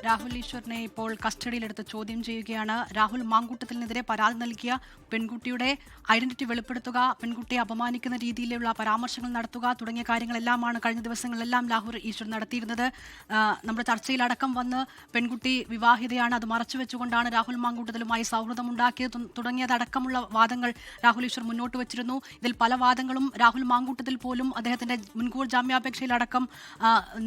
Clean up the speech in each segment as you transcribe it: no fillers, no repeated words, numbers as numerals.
രാഹുൽ ഈശ്വറിനെ ഇപ്പോൾ കസ്റ്റഡിയിലെടുത്ത് ചോദ്യം ചെയ്യുകയാണ്. രാഹുൽ മാങ്കൂട്ടത്തിനെതിരെ പരാതി നൽകിയ പെൺകുട്ടിയുടെ ഐഡന്റിറ്റി വെളിപ്പെടുത്തുക, പെൺകുട്ടിയെ അപമാനിക്കുന്ന രീതിയിലുള്ള പരാമർശങ്ങൾ നടത്തുക തുടങ്ങിയ കാര്യങ്ങളെല്ലാമാണ് കഴിഞ്ഞ ദിവസങ്ങളിലെല്ലാം രാഹുൽ ഈശ്വർ നടത്തിയിരുന്നത്. നമ്മുടെ ചർച്ചയിലടക്കം വന്ന് പെൺകുട്ടി വിവാഹിതയാണ്, അത് മറച്ചുവെച്ചുകൊണ്ടാണ് രാഹുൽ മാങ്കൂട്ടത്തിലുമായി സൗഹൃദമുണ്ടാക്കിയത് തുടങ്ങിയതടക്കമുള്ള വാദങ്ങൾ രാഹുൽ ഈശ്വർ മുന്നോട്ട് വച്ചിരുന്നു. ഇതിൽ പല വാദങ്ങളും രാഹുൽ മാങ്കൂട്ടത്തിൽ പോലും അദ്ദേഹത്തിന്റെ മുൻകൂർ ജാമ്യാപേക്ഷയിലടക്കം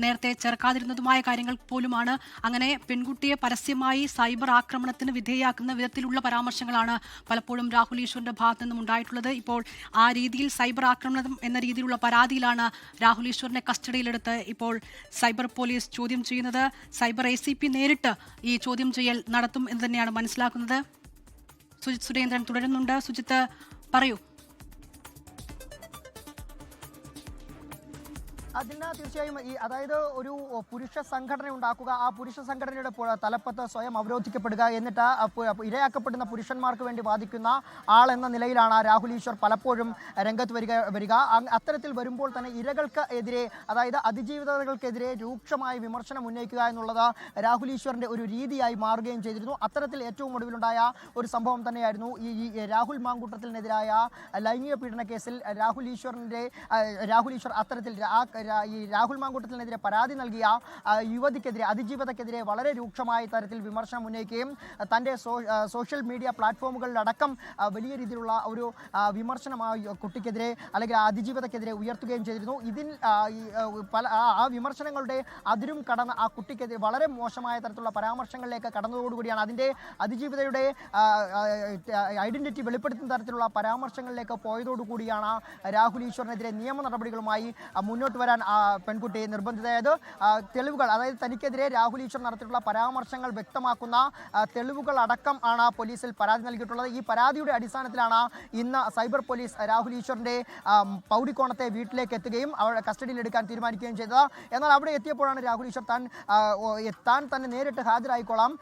നേരത്തെ ചേർക്കാതിരുന്നതുമായ കാര്യങ്ങൾ പോലുമാണ്. അങ്ങനെ പെൺകുട്ടിയെ പരസ്യമായി സൈബർ ആക്രമണത്തിന് വിധേയയാക്കുന്ന വിധത്തിലുള്ള പരാമർശങ്ങളാണ് പലപ്പോഴും രാഹുൽ ഈശ്വറിന്റെ ഭാഗത്തു നിന്നും ഉണ്ടായിട്ടുള്ളത്. ഇപ്പോൾ ആ രീതിയിൽ സൈബർ ആക്രമണം എന്ന രീതിയിലുള്ള പരാതിയിലാണ് രാഹുൽ ഈശ്വറിനെ കസ്റ്റഡിയിലെടുത്ത് ഇപ്പോൾ സൈബർ പോലീസ് ചോദ്യം ചെയ്യുന്നത്. സൈബർ ACP നേരിട്ട് ഈ ചോദ്യം ചെയ്യൽ നടത്തും എന്ന് തന്നെയാണ് മനസ്സിലാക്കുന്നത്. സുജിത് സുരേന്ദ്രൻ തുടരുന്നുണ്ട്. സുജിത്ത്, പറയൂ. അതിന് തീർച്ചയായും അതായത് ഒരു പുരുഷ സംഘടന ഉണ്ടാക്കുക, ആ പുരുഷ സംഘടനയുടെ തലപ്പത്ത് സ്വയം അവരോധിക്കപ്പെടുക, എന്നിട്ട് ഇരയാക്കപ്പെടുന്ന പുരുഷന്മാർക്ക് വേണ്ടി വാദിക്കുന്ന ആൾ എന്ന നിലയിലാണ് രാഹുൽ ഈശ്വർ പലപ്പോഴും രംഗത്ത് വരിക. അത്തരത്തിൽ വരുമ്പോൾ തന്നെ ഇരകൾക്ക് എതിരെ, അതായത് അതിജീവിതകൾക്കെതിരെ രൂക്ഷമായ വിമർശനം ഉന്നയിക്കുക എന്നുള്ളത് രാഹുൽ ഈശ്വറിന്റെ ഒരു രീതിയായി മാറുകയും ചെയ്തിരുന്നു. അത്തരത്തിൽ ഏറ്റവും ഒടുവിലുണ്ടായ ഒരു സംഭവം തന്നെയായിരുന്നു ഈ രാഹുൽ മാങ്കൂട്ടത്തിനെതിരായ ലൈംഗിക പീഡന കേസിൽ രാഹുൽ ഈശ്വർ അത്തരത്തിൽ ഈ രാഹുൽ മാങ്കൂട്ടത്തിനെതിരെ പരാതി നൽകിയ യുവതിക്കെതിരെ, അതിജീവിതക്കെതിരെ വളരെ രൂക്ഷമായ തരത്തിൽ വിമർശനം ഉന്നയിക്കുകയും തൻ്റെ സോഷ്യൽ മീഡിയ പ്ലാറ്റ്ഫോമുകളിലടക്കം വലിയ രീതിയിലുള്ള ഒരു വിമർശനമായി കുട്ടിക്കെതിരെ അല്ലെങ്കിൽ അതിജീവിതക്കെതിരെ ഉയർത്തുകയും ചെയ്തിരുന്നു. ഇതിൽ ആ വിമർശനങ്ങളുടെ അതിരും കടന്ന് ആ കുട്ടിക്കെതിരെ വളരെ മോശമായ തരത്തിലുള്ള പരാമർശങ്ങളിലേക്ക് കടന്നതോടുകൂടിയാണ്, അതിൻ്റെ അതിജീവിതയുടെ ഐഡന്റിറ്റി വെളിപ്പെടുത്തുന്ന തരത്തിലുള്ള പരാമർശങ്ങളിലേക്ക് പോയതോടുകൂടിയാണ് രാഹുൽ ഈശ്വറിനെതിരെ നിയമ നടപടികളുമായി മുന്നോട്ട് വരാൻ പെൺകുട്ടി നിർബന്ധിതയായത്. തെളിവുകൾ, അതായത് തനിക്കെതിരെ രാഹുൽ ഈശ്വർ നടത്തിയിട്ടുള്ള പരാമർശങ്ങൾ വ്യക്തമാക്കുന്ന തെളിവുകൾ അടക്കം ആണ് പോലീസിൽ പരാതി നൽകിയിട്ടുള്ളത്. ഈ പരാതിയുടെ അടിസ്ഥാനത്തിലാണ് ഇന്ന് സൈബർ പോലീസ് രാഹുൽ ഈശ്വറിന്റെ പൗടിക്കോണത്തെ വീട്ടിലേക്ക് എത്തുകയും അവരുടെ കസ്റ്റഡിയിലെടുക്കാൻ തീരുമാനിക്കുകയും ചെയ്തത്. എന്നാൽ അവിടെ എത്തിയപ്പോഴാണ് രാഹുൽ ഈശ്വർ താൻ തന്നെ നേരിട്ട് ഹാജരായിക്കൊള്ളാം,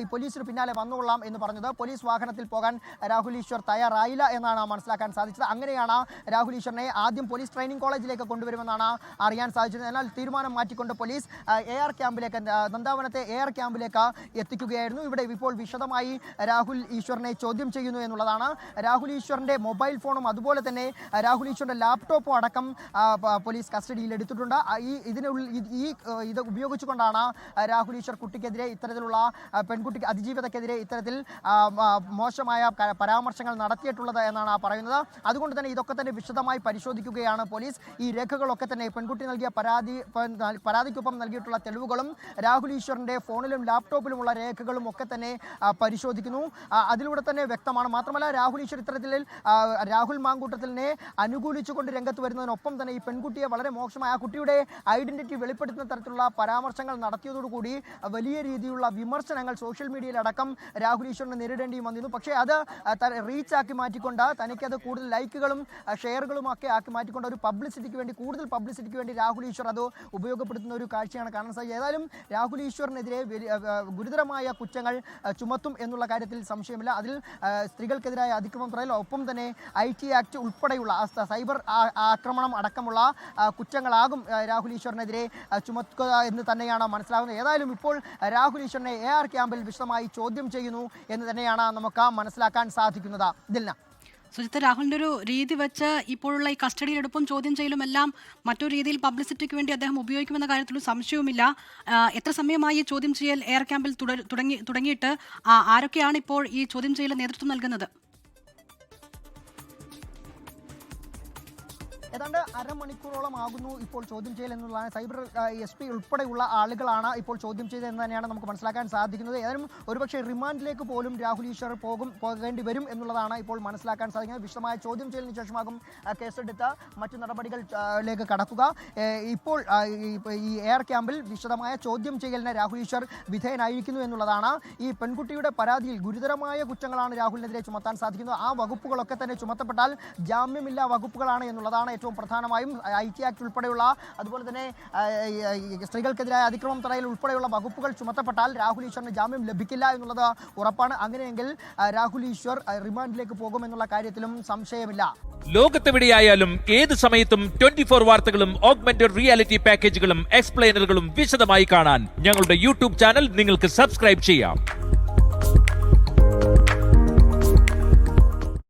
ഈ പോലീസിന് പിന്നാലെ വന്നുകൊള്ളാം എന്ന് പറഞ്ഞത്. പോലീസ് വാഹനത്തിൽ പോകാൻ രാഹുൽ ഈശ്വർ തയ്യാറായില്ല എന്നാണ് മനസ്സിലാക്കാൻ സാധിച്ചത്. അങ്ങനെയാണ് രാഹുൽ ഈശ്വറിനെ ആദ്യം പോലീസ് ട്രെയിനിങ് കോളേജിലേക്ക് കൊണ്ടുവരുമെന്നാണ് അറിയാൻ സാധിച്ചത്. എന്നാൽ തീരുമാനം മാറ്റിക്കൊണ്ട് പോലീസ് AR ക്യാമ്പിലേക്ക്, നന്ദാവനത്തെ AR ക്യാമ്പിലേക്ക് എത്തിക്കുകയായിരുന്നു. ഇവിടെ ഇപ്പോൾ വിശദമായി രാഹുൽ ഈശ്വറിനെ ചോദ്യം ചെയ്യുന്നു എന്നുള്ളതാണ്. രാഹുൽ ഈശ്വറിന്റെ മൊബൈൽ ഫോണും അതുപോലെ തന്നെ രാഹുൽ ഈശ്വറിന്റെ ലാപ്ടോപ്പും അടക്കം പോലീസ് കസ്റ്റഡിയിൽ എടുത്തിട്ടുണ്ട്. ഇത് ഉപയോഗിച്ചുകൊണ്ടാണ് രാഹുൽ ഈശ്വർ കുട്ടിക്കെതിരെ ഇത്തരത്തിലുള്ള പെൺകുട്ടിക്ക് അതിജീവിതക്കെതിരെ ഇത്തരത്തിൽ മോശമായ പരാമർശങ്ങൾ നടത്തിയിട്ടുള്ളത് എന്നാണ് പറയുന്നത്. അതുകൊണ്ട് തന്നെ ഇതൊക്കെ തന്നെ വിശദമായി പരിശോധിക്കുകയാണ് പോലീസ്. ഈ രേഖകളൊക്കെ തന്നെ പെൺകുട്ടി നൽകിയ പരാതിക്കൊപ്പം നൽകിയിട്ടുള്ള തെളിവുകളും രാഹുൽ ഈശ്വറിന്റെ ഫോണിലും ലാപ്ടോപ്പിലുമുള്ള രേഖകളും ഒക്കെ തന്നെ പരിശോധിക്കുന്നു. അതിലൂടെ തന്നെ വ്യക്തമാണ്. മാത്രമല്ല രാഹുൽ ഈശ്വർ ഇത്തരത്തിൽ രാഹുൽ മാങ്കൂട്ടത്തിനെ അനുകൂലിച്ചുകൊണ്ട് രംഗത്ത് വരുന്നതിനൊപ്പം തന്നെ ഈ പെൺകുട്ടിയെ വളരെ മോശമായ, ആ കുട്ടിയുടെ ഐഡന്റിറ്റി വെളിപ്പെടുത്തുന്ന തരത്തിലുള്ള പരാമർശങ്ങൾ നടത്തിയതോടുകൂടി വലിയ രീതിയിലുള്ള വിമർശനങ്ങൾ സോഷ്യൽ മീഡിയയിലടക്കം രാഹുൽ ഈശ്വറിന് നേരിടേണ്ടിയും വന്നിരുന്നു. പക്ഷേ അത് റീച്ചാക്കി മാറ്റിക്കൊണ്ട്, തനിക്കത് കൂടുതൽ ലൈക്കുകളും ഷെയറുകളും ഒക്കെ ആക്കി മാറ്റിക്കൊണ്ട് ഒരു കൂടുതൽ പബ്ലിസിറ്റിക്ക് വേണ്ടി രാഹുൽ ഈശ്വർ അത് ഉപയോഗപ്പെടുത്തുന്ന ഒരു കാഴ്ചയാണ് കാണാൻ സാധിച്ചത്. ഏതായാലും രാഹുൽ ഈശ്വറിനെതിരെ ഗുരുതരമായ കുറ്റങ്ങൾ ചുമത്തും എന്നുള്ള കാര്യത്തിൽ സംശയമില്ല. അതിൽ സ്ത്രീകൾക്കെതിരായ അതിക്രമം പറയൽ, ഒപ്പം തന്നെ IT ആക്ട് ഉൾപ്പെടെയുള്ള സൈബർ ആക്രമണം അടക്കമുള്ള കുറ്റങ്ങളാകും രാഹുൽ ഈശ്വറിനെതിരെ ചുമത്തുക എന്ന് തന്നെയാണ് മനസ്സിലാകുന്നത്. ഏതായാലും ഇപ്പോൾ രാഹുൽ ഈശ്വറിനെ AR ക്യാമ്പിൽ വിശദമായി ചോദ്യം ചെയ്യുന്നു എന്ന് തന്നെയാണ് നമുക്ക് മനസ്സിലാക്കാൻ സാധിക്കുന്നത്. ദിൽന, സുജിത്ത്, രാഹുലിന്റെ ഒരു രീതി വെച്ച് ഇപ്പോഴുള്ള ഈ കസ്റ്റഡിയിലെടുപ്പും ചോദ്യം ചെയ്യലും എല്ലാം മറ്റൊരു രീതിയിൽ പബ്ലിസിറ്റിക്ക് വേണ്ടി അദ്ദേഹം ഉപയോഗിക്കുമെന്ന കാര്യത്തിലും സംശയവുമില്ല. എത്ര സമയമായി ചോദ്യം ചെയ്യൽ AR ക്യാമ്പിൽ തുടങ്ങിയിട്ട് ആരൊക്കെയാണ് ഇപ്പോൾ ഈ ചോദ്യം ചെയ്യൽ നേതൃത്വം നൽകുന്നത്? ഏതാണ്ട് അരമണിക്കൂറോളം ആകുന്നു ഇപ്പോൾ ചോദ്യം ചെയ്യൽ എന്നുള്ളതാണ്. സൈബർ SP ഉൾപ്പെടെയുള്ള ആളുകളാണ് ഇപ്പോൾ ചോദ്യം ചെയ്തതെന്ന് തന്നെയാണ് നമുക്ക് മനസ്സിലാക്കാൻ സാധിക്കുന്നത്. ഏതായാലും ഒരുപക്ഷെ റിമാൻഡിലേക്ക് പോലും രാഹുൽ ഈശ്വർ പോകേണ്ടി വരും എന്നുള്ളതാണ് ഇപ്പോൾ മനസ്സിലാക്കാൻ സാധിക്കുന്നത്. വിശദമായ ചോദ്യം ചെയ്യലിന് ശേഷമാകും കേസെടുത്ത് മറ്റു നടപടികളിലേക്ക് കടക്കുക. ഇപ്പോൾ ഈ AR ക്യാമ്പിൽ വിശദമായ ചോദ്യം ചെയ്യലിന് രാഹുൽ ഈശ്വർ വിധേയനായിരിക്കുന്നു എന്നുള്ളതാണ്. ഈ പെൺകുട്ടിയുടെ പരാതിയിൽ ഗുരുതരമായ കുറ്റങ്ങളാണ് രാഹുലിനെതിരെ ചുമത്താൻ സാധിക്കുന്നത്. ആ വകുപ്പുകളൊക്കെ തന്നെ ചുമത്തപ്പെട്ടാൽ ജാമ്യമില്ലാ വകുപ്പുകളാണ് എന്നുള്ളതാണ് ഏറ്റവും പ്രധാനമായും IT ആക്ട് ഉൾപ്പെടെയുള്ള അതുപോലെ തന്നെ സ്ത്രീകൾക്കെതിരായ അതിക്രമം തടയൽ ഉൾപ്പെടെയുള്ള വകുപ്പുകൾ ചുമത്തപ്പെട്ടാൽ രാഹുൽ ഈശ്വറിന് ജാമ്യം ലഭിക്കില്ല എന്നുള്ളത് ഉറപ്പാണ്. അങ്ങനെയെങ്കിൽ രാഹുൽ ഈശ്വർ റിമാൻഡിലേക്ക് പോകുമെന്നുള്ള കാര്യത്തിലും സംശയമില്ല. ലോകത്തെവിടെയായാലും ഏത് സമയത്തും 24 വാർത്തകളും ഓഗ്മെന്റഡ് റിയാലിറ്റി പാക്കേജുകളും എക്സ്പ്ലെയിനറുകളും വിശദമായി കാണാൻ ഞങ്ങളുടെ യൂട്യൂബ് ചാനൽ നിങ്ങൾക്ക് സബ്സ്ക്രൈബ് ചെയ്യാം.